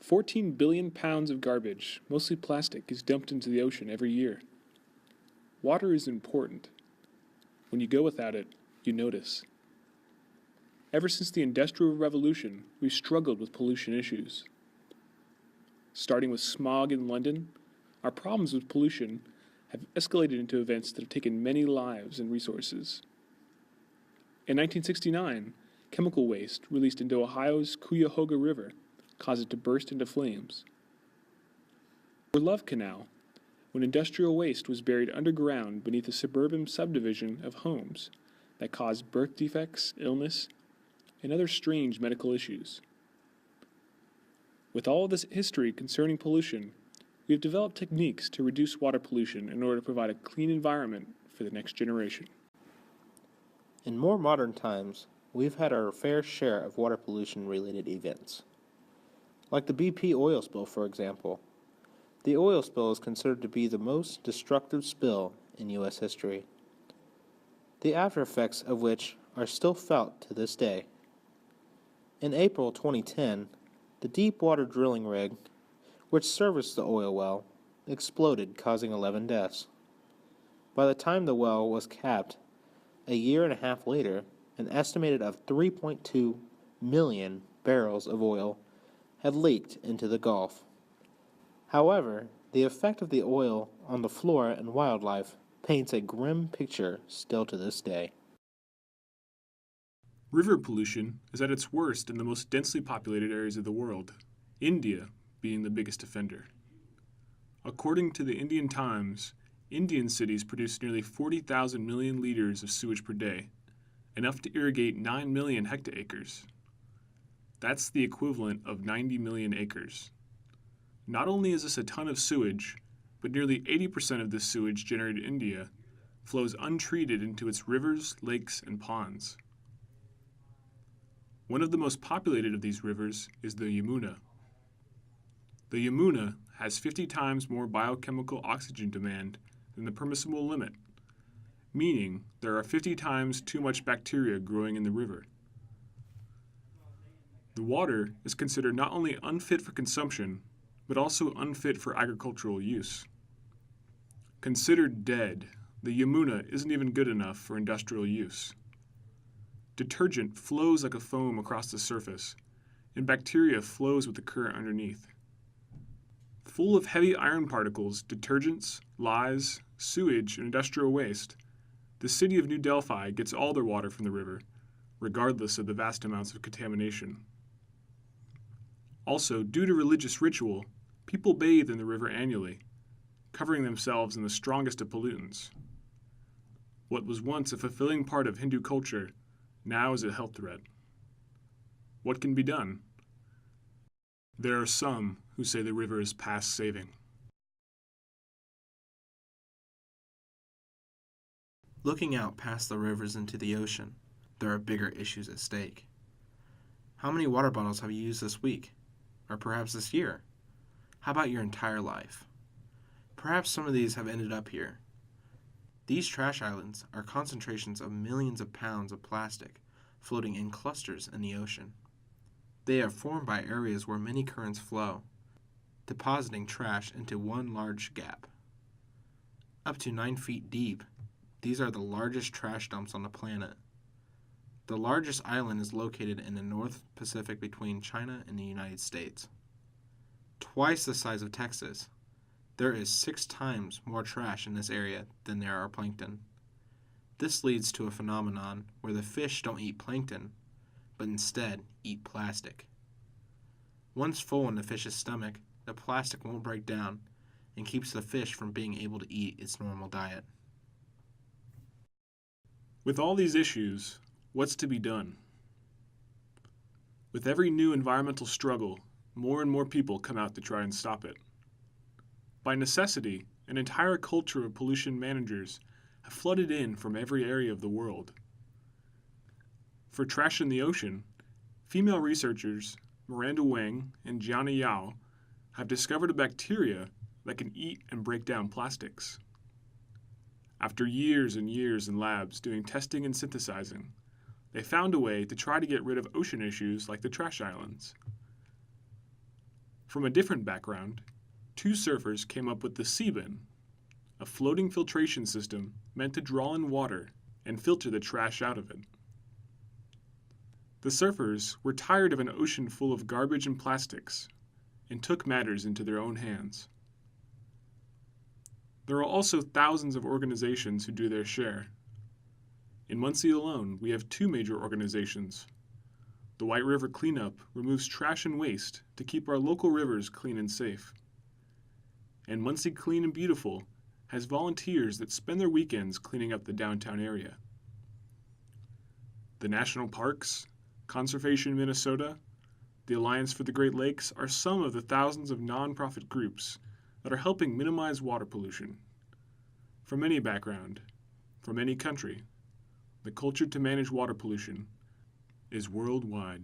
14 billion pounds of garbage, mostly plastic, is dumped into the ocean every year. Water is important. When you go without it, you notice. Ever since the Industrial Revolution, we've struggled with pollution issues. Starting with smog in London, our problems with pollution have escalated into events that have taken many lives and resources. In 1969, chemical waste released into Ohio's Cuyahoga River caused it to burst into flames. Or Love Canal, when industrial waste was buried underground beneath a suburban subdivision of homes that caused birth defects, illness, and other strange medical issues. With all of this history concerning pollution, we have developed techniques to reduce water pollution in order to provide a clean environment for the next generation. In more modern times, we've had our fair share of water pollution-related events. Like the BP oil spill, for example. The oil spill is considered to be the most destructive spill in U.S. history, the after effects of which are still felt to this day. In April 2010, the deep-water drilling rig, which serviced the oil well, exploded, causing 11 deaths. By the time the well was capped, a year and a half later, an estimated of 3.2 million barrels of oil had leaked into the Gulf. However, the effect of the oil on the flora and wildlife paints a grim picture still to this day. River pollution is at its worst in the most densely populated areas of the world, India being the biggest offender. According to the Indian Times, Indian cities produce nearly 40,000 million liters of sewage per day, enough to irrigate 9 million hectares. That's the equivalent of 90 million acres. Not only is this a ton of sewage, but nearly 80% of this sewage generated in India flows untreated into its rivers, lakes, and ponds. One of the most populated of these rivers is the Yamuna. The Yamuna has 50 times more biochemical oxygen demand than the permissible limit, meaning there are 50 times too much bacteria growing in the river. The water is considered not only unfit for consumption, but also unfit for agricultural use. Considered dead, the Yamuna isn't even good enough for industrial use. Detergent flows like a foam across the surface, and bacteria flows with the current underneath. Full of heavy iron particles, detergents, lyes, sewage, and industrial waste, the city of New Delphi gets all their water from the river, regardless of the vast amounts of contamination. Also, due to religious ritual, people bathe in the river annually, covering themselves in the strongest of pollutants. What was once a fulfilling part of Hindu culture now is a health threat. What can be done? There are some who say the river is past saving. Looking out past the rivers into the ocean, there are bigger issues at stake. How many water bottles have you used this week? Or perhaps this year? How about your entire life? Perhaps some of these have ended up here. These trash islands are concentrations of millions of pounds of plastic floating in clusters in the ocean. They are formed by areas where many currents flow, depositing trash into one large gap. Up to 9 feet deep, these are the largest trash dumps on the planet. The largest island is located in the North Pacific between China and the United States. Twice the size of Texas, there is 6 times more trash in this area than there are plankton. This leads to a phenomenon where the fish don't eat plankton, but instead eat plastic. Once full in the fish's stomach, the plastic won't break down and keeps the fish from being able to eat its normal diet. With all these issues, what's to be done? With every new environmental struggle, more and more people come out to try and stop it. By necessity, an entire culture of pollution managers have flooded in from every area of the world. For trash in the ocean, female researchers Miranda Wang and Jiana Yao have discovered a bacteria that can eat and break down plastics. After years and years in labs doing testing and synthesizing, they found a way to try to get rid of ocean issues like the trash islands. From a different background, two surfers came up with the Seabin, a floating filtration system meant to draw in water and filter the trash out of it. The surfers were tired of an ocean full of garbage and plastics and took matters into their own hands. There are also thousands of organizations who do their share. In Muncie alone, we have two major organizations. The White River Cleanup removes trash and waste to keep our local rivers clean and safe. And Muncie Clean and Beautiful has volunteers that spend their weekends cleaning up the downtown area. The national parks, Conservation Minnesota, the Alliance for the Great Lakes are some of the thousands of nonprofit groups that are helping minimize water pollution. From any background, from any country, the culture to manage water pollution is worldwide.